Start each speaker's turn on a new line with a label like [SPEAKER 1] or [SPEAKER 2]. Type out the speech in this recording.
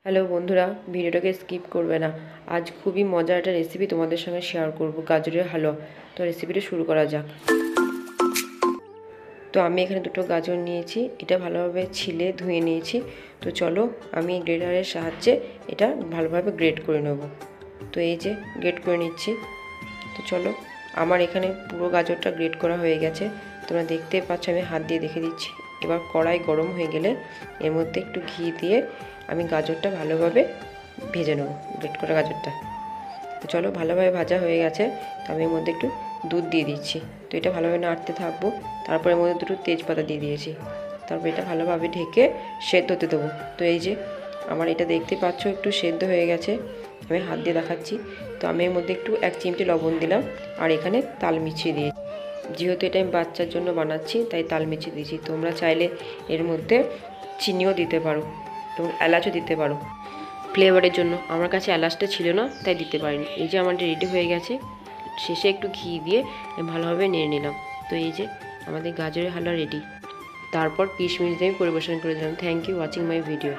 [SPEAKER 1] Hello বন্ধুরা, ভিডিওটাকে skip করবে না। আজ খুবই মজার একটা রেসিপি তোমাদের সঙ্গে শেয়ার করব, গাজরের হালুয়া। তো রেসিপিটা শুরু করা যাক। তো আমি এখানে দুটো গাজর নিয়েছি, এটা ভালোভাবে ছিলে ধুয়ে নিয়েছি। তো চলো আমি গ্রেটারের সাহায্যে এটা ভালোভাবে গ্রেট করে নেব। তো এই যে গ্রেট করে নিচ্ছি। তো চলো, আমার এখানে পুরো গাজরটা গ্রেট করা হয়ে গেছে। তোমরা দেখতেই পাচ্ছ, আমি হাত দিয়ে দেখে দিচ্ছি। এবার কড়াই গরম হয়ে গেলে এর মধ্যে একটু ঘি দিয়ে আমি গাজরটা ভালোভাবে ভেজে নেব, গ্রেট করা গাজরটা। তো চলো, ভালোভাবে ভাজা হয়ে গেছে। তো আমি এর মধ্যে একটু দুধ দিয়ে দিচ্ছি। তো এটা ভালোভাবে নাড়তে থাকবো। তারপরে এর মধ্যে দুটো তেজপাতা দিয়ে দিয়েছি। তারপর এটা ভালোভাবে ঢেকে সেদ্ধ হতে দেবো। তো এই যে আমার এটা দেখতে পাচ্ছ একটু সেদ্ধ হয়ে গেছে, আমি হাত দিয়ে দেখাচ্ছি। তো আমি এর মধ্যে একটু 1 চিমটি লবণ দিলাম, আর এখানে তাল মিছিয়ে দিয়েছি। যেহেতু এটা আমি বাচ্চার জন্য বানাচ্ছি তাই তাল মিছিয়ে দিয়েছি। তোমরা চাইলে এর মধ্যে চিনিও দিতে পারো এবং এলাচও দিতে পারো ফ্লেভারের জন্য। আমার কাছে এলাচটা ছিল না তাই দিতে পারিনি। এই যে আমাদের রেডি হয়ে গেছে। শেষে একটু ঘি দিয়ে ভালোভাবে নেড়ে নিলাম। তো এই যে আমাদের গাজরের হালুয়া রেডি। তারপর কিশমিশ দিয়ে আমি পরিবেশন করে দিলাম। Thank you watching my video.